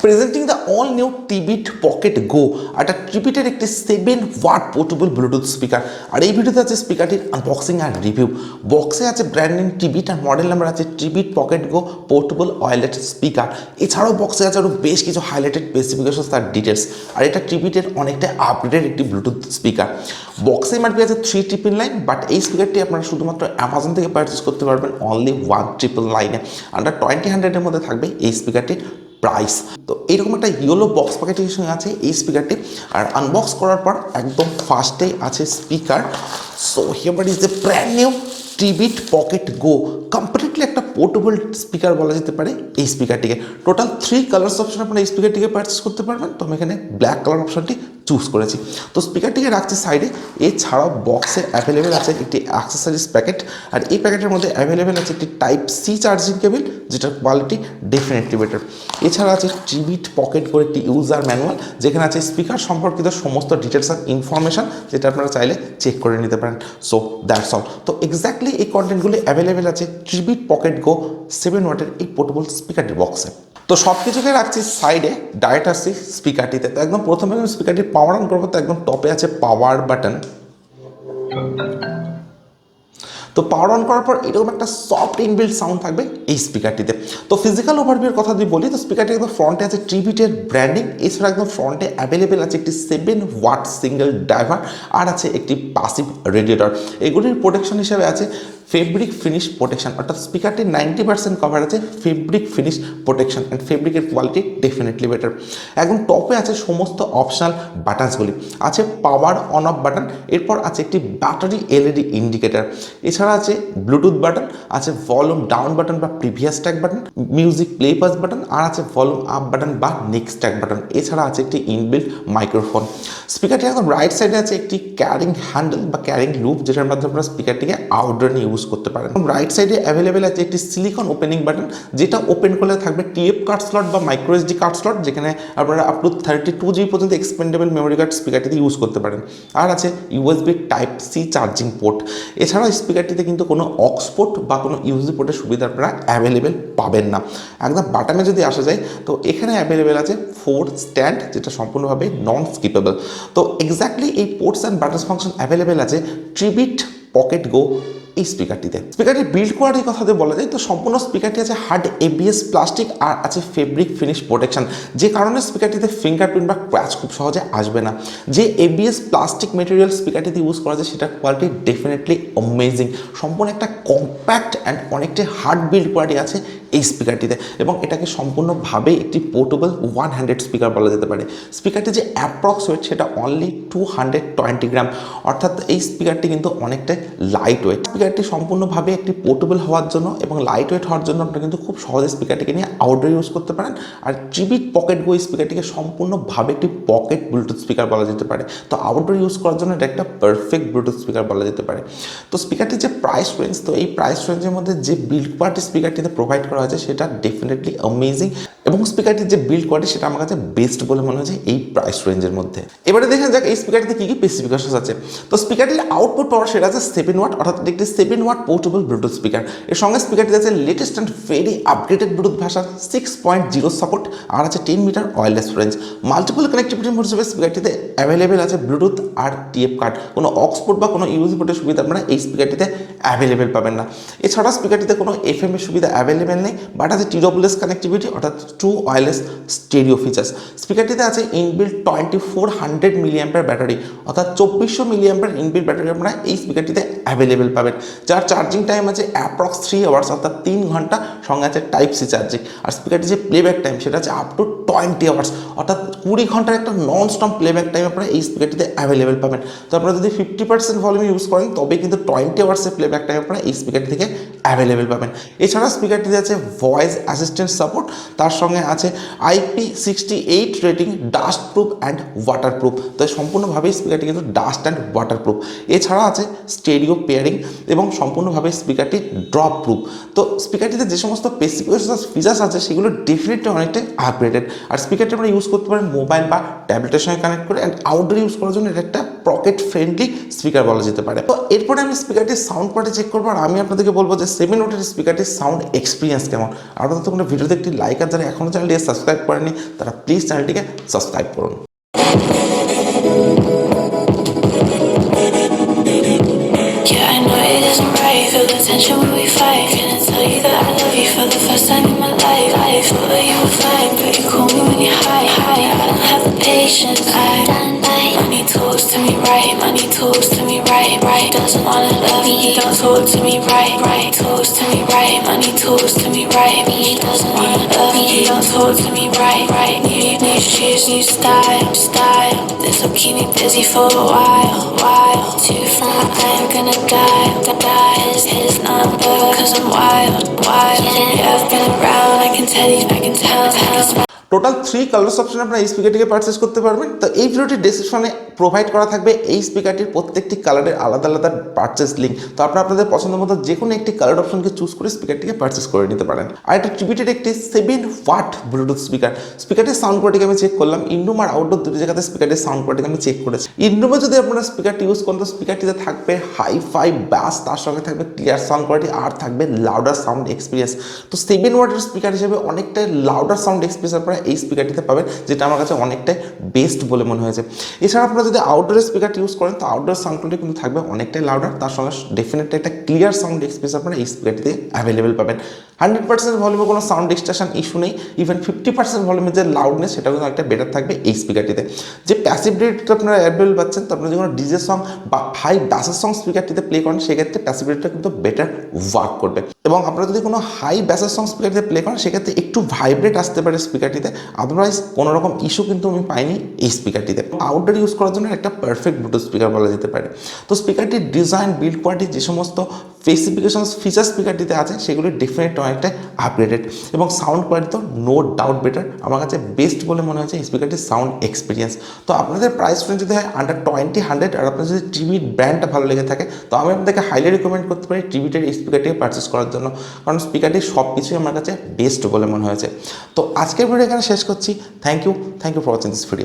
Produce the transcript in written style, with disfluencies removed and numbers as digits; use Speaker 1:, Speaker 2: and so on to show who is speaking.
Speaker 1: Presenting the all new Tribit pocket go, একটা টিবিটের একটি 7 ওয়াট পোর্টেবল ব্লুটুথ স্পিকার। আর এই ভিডিওতে আছে স্পিকারটির আনবক্সিং আর রিভিউ। বক্সে আছে ব্র্যান্ড নেম টিবিট আর মডেল নাম্বার আছে Tribit pocket go portable wireless speaker. এছাড়াও বক্সে আছে আরও বেশ কিছু হাইলাইটেড স্পেসিফিকেশন তার ডিটেলস। আর এটা টিবিটের অনেকটা আপডেটেড একটি ব্লুটুথ স্পিকার। বক্সে এমআরপি আছে 3,999, বাট এই স্পিকারটি আপনারা শুধুমাত্র অ্যামাজন থেকে পারচেস করতে পারবেন অনলি 1,999 আন্ডার 20,100-এর মধ্যে থাকবে এই স্পিকারটির প্রাইস। তো এইরকম একটা ইয়েলো বক্স প্যাকেটের সঙ্গে আছে এই স্পিকারটি। আর আনবক্স করার পর একদম ফার্স্টেই আছে speaker. So here is the brand new Tribit pocket go, completely একটা পোর্টেবল স্পিকার বলা যেতে পারে এই স্পিকারটিকে। টোটাল 3 কালার্স অপশন আপনারা এই স্পিকারটিকে পারচেস করতে পারবেন। তো আমি এখানে ব্ল্যাক কালার অপশনটি চুজ করেছি। তো স্পিকারটিকে রাখছি সাইডে। এছাড়াও বক্সে অ্যাভেলেবেল আছে একটি অ্যাক্সেসরিজ প্যাকেট। আর এই প্যাকেটের মধ্যে অ্যাভেলেবেল আছে একটি টাইপ সি চার্জিং কেবল, যেটার কোয়ালিটি ডেফিনেটলি বেটার। এছাড়া আছে টিবিট পকেট করে একটি ইউজার ম্যানুয়াল, যেখানে আছে স্পিকার সম্পর্কিত সমস্ত ডিটেলস আর ইনফরমেশান, যেটা আপনারা চাইলে চেক করে নিতে পারেন। So that's all. তো এক্স্যাক্টলি এই কন্টেন্টগুলি অ্যাভেলেবেল আছে টিবিট পকেট গো 7 ওয়াটের এই পোর্টেবল স্পিকারটির বক্সে। তো সব কিছুকে রাখছি সাইডে, ডাইরেক্ট আসছি স্পিকারটিতে। তো একদম প্রথমে আমি স্পিকারটি পাওয়ার অন করবো। তো একদম টপে আছে পাওয়ার বাটন। তো পাওয়ার অন করার পর এরকম একটা সফট ইনবিল্ট সাউন্ড থাকবে এই স্পিকারটিতে। তো ফিজিক্যাল ওভারভিউর কথা যদি বলি, তো স্পিকারটি একদম ফ্রন্টে আছে টিবিটের ব্র্যান্ডিং। এছাড়া একদম ফ্রন্টে অ্যাভেলেবেল আছে একটি 7 ওয়াট সিঙ্গেল ড্রাইভার, আর আছে একটি পাসিভ রেডিয়েটর। এগুলির প্রোটেকশন হিসেবে আছে ফেব্রিক ফিনিশ প্রোটেকশন, অর্থাৎ স্পিকারটির 90% কভার আছে ফেব্রিক ফিনিশ প্রোটেকশন, অ্যান্ড ফেব্রিকের কোয়ালিটি ডেফিনেটলি বেটার। একদম টপে আছে সমস্ত অপশনাল বাটনসগুলি। আছে পাওয়ার অন অফ বাটন, এরপর আছে একটি ব্যাটারি এলইডি ইন্ডিকেটার। এছাড়া আছে ব্লুটুথ বাটন, আছে ভলিউম ডাউন বাটন বা previous track button, music play pause button, আর আছে ভলিউম আপ বাটন বা নেক্সট ট্র্যাক বাটন। এছাড়া আছে একটি ইনবিল্ট মাইক্রোফোন। স্পিকারটি একদম রাইট সাইডে আছে একটি ক্যারিং হ্যান্ডেল বা ক্যারিং লুপ, যেটার মাধ্যমে আপনারা স্পিকারটিকে আউটডোর নিয়ে ইউজ করতে পারেন। রাইট সাইডে অ্যাভেলেবেল আছে একটি সিলিকন ওপেনিং বাটন, যেটা ওপেন করলে থাকবে টিএফ কার্ড স্লট বা মাইক্রো এসডি কার্ড স্লট, যেখানে আপনারা আপ টু 32 GB পর্যন্ত এক্সপেন্ডেবল মেমোরি কার্ড স্পিকারটিতে ইউজ করতে পারেন। আর আছে USB type C charging port. এছাড়াও স্পিকারটিতে কিন্তু কোনো অক্স পোর্ট বা কোনো ইউএসবি পোর্টের সুবিধা আপনারা অ্যাভেলেবেল পাবেন না। একদম বাটনে যদি আসা যায়, তো এখানে অ্যাভেলেবেল আছে 4 স্ট্যান্ড, যেটা সম্পূর্ণভাবে নন স্কিপেবল। তো এক্স্যাক্টলি এই ports and buttons function available আছে টিবিট পকেট গো এই স্পিকারটিতে। স্পিকারটির বিল্ড কোয়ালিটির কথা যদি বলা যায়, তো সম্পূর্ণ স্পিকারটি আছে হার্ড এবিএস প্লাস্টিক, আর আছে ফেব্রিক ফিনিশ প্রোটেকশন, যে কারণে স্পিকারটিতে ফিঙ্গারপ্রিন্ট বা ক্র্যাচ খুব সহজে আসবে না। যে এবিএস প্লাস্টিক মেটেরিয়াল স্পিকারটিতে ইউজ করা যায়, সেটার কোয়ালিটি ডেফিনেটলি অ্যামেজিং। সম্পূর্ণ একটা কম্প্যাক্ট অ্যান্ড অনেকটাই হার্ড বিল্ড কোয়ালিটি আছে এই স্পিকারটিতে, এবং এটাকে সম্পূর্ণভাবে একটি পোর্টেবল 1 হ্যান্ডেড স্পিকার বলা যেতে পারে। স্পিকারটি যে অ্যাপ্রক্স ওয়েট, সেটা অনলি 220 গ্রাম, অর্থাৎ এই স্পিকারটি কিন্তু অনেকটাই লাইট ওয়েট। স্পিকারটি সম্পূর্ণভাবে একটি পোর্টেবল হওয়ার জন্য এবং লাইট ওয়েট হওয়ার জন্য আপনারা কিন্তু খুব সহজে স্পিকারটিকে নিয়ে আউটডোর ইউজ করতে পারেন। আর টিবিট পকেট গো স্পিকারটিকে সম্পূর্ণভাবে একটি পকেট ব্লুটুথ স্পিকার বলা যেতে পারে। তো আউটডোর ইউজ করার জন্য এটা একটা পারফেক্ট ব্লুটুথ স্পিকার বলা যেতে পারে। তো স্পিকারটির যে প্রাইস রেঞ্জ, তো এই প্রাইস রেঞ্জের মধ্যে যে বিল্ড কোয়ালিটি স্পিকারটিতে প্রোভাইড করা হয়েছে, সেটা ডেফিনেটলি অ্যামেজিং, এবং স্পিকারটির যে বিল্ড কোয়ালিটি, সেটা আমার কাছে বেস্ট বলে মনে হয়েছে এই প্রাইস রেঞ্জের মধ্যে। এবারে দেখা যাক এই স্পিকারটিতে কী কী স্পেসিফিকেশন আছে। তো স্পিকারটির আউটপুট পাওয়ার, সেটা আছে 7 ওয়াট, অর্থাৎ একটি 7 ওয়াট পোর্টেবল ব্লুটুথ স্পিকার। এর সঙ্গে স্পিকারটিতে আছে latest and very updated bluetooth ভাষা 6.0 সাপোর্ট, আর আছে 10 meter wireless range. Multiple connectivity হিসেবে স্পিকারটিতে অ্যাভেলেবেল আছে ব্লুটুথ আর টিএফ কার্ড। কোনো অক্সপোর্ট বা কোনো ইউএসবি পোর্টের সুবিধা আপনারা এই স্পিকারটিতে অ্যাভেলেবেল পাবেন না। এছাড়া স্পিকারটিতে কোনো এফএম এর সুবিধা অ্যাভেলেবেল নেই, বাট আছে টিডব্লিউএস কানেক্টিভিটি, অর্থাৎ ট্রু ওয়্যারলেস স্টেরিও ফিচার্স। স্পিকারটিতে আছে ইনবিল্ট 2400 মিলিঅ্যাম্পিয়ার ব্যাটারি, অর্থাৎ 2400 মিলিঅ্যাম্পিয়ার ইনবিল্ট ব্যাটারি আপনারা এই স্পিকারটিতে অ্যাভেলেবেল পাবেন, যার চার্জিং টাইম আছে অ্যাপ্রক্স 3 আওয়ার্স, অর্থাৎ 3 ঘন্টা। সঙ্গে আছে টাইপ সি চার্জিং। আর স্পিকারটির যে প্লেব্যাক টাইম, সেটা আছে আপ টু 20 আওয়ার্স, অর্থাৎ 20 ঘন্টার একটা নন স্টপ প্লেব্যাক টাইম আপনারা এই স্পিকারটিতে অ্যাভেলেবেল পাবেন। তো আপনারা যদি 50% ভলিউম ইউজ করেন, তবে কিন্তু 20 আওয়ার্সের প্লেব্যাক টাইম আপনারা এই স্পিকারটি থেকে অ্যাভেলেবেল পাবেন। এছাড়া স্পিকারটিতে আছে ভয়েস অ্যাসিস্ট্যান্ট সাপোর্ট, তার সঙ্গে আছে IP68 rating, dust proof and water proof. তো সম্পূর্ণভাবে স্পিকারটি কিন্তু ডাস্ট অ্যান্ড ওয়াটার প্রুফ। এছাড়া আছে স্টেরিও পেয়ারিং, এবং সম্পূর্ণভাবে স্পিকারটি ড্রপ প্রুফ। তো স্পিকারটিতে যে সমস্ত স্পেসিফিকেশন ফিচার্স আছে, সেগুলো ডেফিনেটলি অনেকটাই আপগ্রেডেড। আর স্পিকারটি আমরা ইউজ করতে পারেন মোবাইল বা ট্যাবলেটের সঙ্গে কানেক্ট করে, অ্যান্ড আউটডোর ইউজ করার জন্য এটা একটা পকেট ফ্রেন্ডলি স্পিকার বলা যেতে পারে। তো এরপরে আমি স্পিকারটির সাউন্ড কোয়ালিটি চেক করবো, আর আমি আপনাদেরকে বলবো যে 7 ওয়াটের স্পিকারটির সাউন্ড এক্সপিরিয়েন্স কেমন। আপনারা তো কোনো ভিডিওতে একটি লাইক, আর যারা এখনও চ্যানেলটিকে সাবস্ক্রাইব করেনি তারা প্লিজ চ্যানেলটিকে সাবস্ক্রাইব করুন।
Speaker 2: Yeah, I know it isn't right. Feel the tension when we fight. Can I tell you that I love you for the first time in my life? I thought that you were fine, but you call me when you're high. I don't have the patience. Money talks to me right. Money talks to me right. Doesn't wanna love me. Don't talk to me right. Talks to me right. Money talks to me right. He doesn't wanna love me. Don't talk to me right. New shoes, new style. This'll keep me busy for a while. Too far, I'm gonna die. His number, cause I'm wild. Yeah, I've been around, I can tell.
Speaker 1: Total 3 colours অপশনে আপনারা এই স্পিকারটিকে purchase করতে পারবেন। তো এই ভিডিওটির ডেসক্রিপশনে provide করা থাকবে এই স্পিকারটির প্রত্যেকটি কালারের আলাদা আলাদা পারচেস লিঙ্ক। তো আপনারা আপনাদের পছন্দ মতো যে কোনো একটি কালার অপশনকে চুজ করে স্পিকারটিকে পারচেস করে নিতে পারেন। আর এটা ট্রিবিউটেড একটি 7 ওয়াট ব্লুটুথ স্পিকার। স্পিকারটির সাউন্ড কোয়ালিটিকে আমি চেক করলাম, ইনরুম আর আউটডোর দুটি জায়গাতে স্পিকারটির সাউন্ড কোয়ালিটিকে আমি চেক করেছি। ইনরুমে যদি আপনারা স্পিকারটি ইউজ করেন তো স্পিকারটিতে থাকবে হাই-ফাই ব্যাস, তার সঙ্গে থাকবে ক্লিয়ার সাউন্ড কোয়ালিটি, আর থাকবে লাউডার সাউন্ড এক্সপিরিয়েন্স। তো 7 ওয়াটের স্পিকার হিসেবে অনেকটাই লাউডার সাউন্ড এক্সপিরিয়েন্স আপনারা এই স্পিকারটিতে পাবেন, যেটা আমার কাছে অনেকটাই বেস্ট বলে মনে হয়েছে। এছাড়া আপনারা যদি আউটডোর স্পিকারটি ইউজ করেন তো আউটডোর সাউন্ড কোয়ালিটি কিন্তু থাকবে অনেকটাই লাউডার, তার সঙ্গে ডেফিনেটলি একটা ক্লিয়ার সাউন্ড এক্সপিরিয়েন্স আপনারা এই স্পিকারটিতে অ্যাভেলেবেল পাবেন। 100% ভলিউমে কোনো সাউন্ড ডিস্টরশন ইস্যু নেই। ইভেন 50% ভলিউমের যে লাউডনেস সেটাও কিন্তু একটা বেটার থাকবে এই স্পিকারটিতে। যে প্যাসিভ রেটটা আপনারা অ্যাভেলেবল পাচ্ছেন, তো আপনারা যখন ডিজে সং বা হাই ব্যাসের সং স্পিকারটিতে প্লে করেন সেক্ষেত্রে প্যাসিভ রেটটা কিন্তু বেটার ওয়ার্ক করবে। এবং আপনারা যদি কোনো হাই ব্যাসের সং স্পিকারটিতে প্লে করেন সেক্ষেত্রে একটু ভাইব্রেট আসতে পারে স্পিকারটিতে, আদারওয়াইজ কোনো রকম ইস্যু কিন্তু আমি পাইনি এই স্পিকারটিতে। আউটডোর ইউজ করার জন্য একটা পারফেক্ট ব্লুটুথ স্পিকার বলা যেতে পারে। তো স্পিকারটির ডিজাইন, বিল্ড কোয়ালিটি, যে সমস্ত স্পেসিফিকেশন ফিচার স্পিকারটিতে আছে সেগুলি ডেফিনেট অনেকটা আপগ্রেডেড, এবং সাউন্ড কোয়ালিটি তো নো ডাউট বেটার। আমার কাছে বেস্ট বলে মনে হয়েছে এই স্পিকারটির সাউন্ড এক্সপিরিয়েন্স। তো আপনাদের প্রাইস রেঞ্জ যদি হয় আন্ডার 20-100 আর আপনার যদি টিভির ব্র্যান্ডটা ভালো লেগে থাকে তো আমি আপনাদেরকে হাইলি রিকমেন্ড করতে পারি টিভিটার এই স্পিকারটিকে পারচেস করার জন্য, কারণ স্পিকারটি সব কিছুই আমার কাছে বেস্ট বলে মনে হয়েছে। তো আজকের ভিডিও এখানে শেষ করছি। Thank you for watching this video.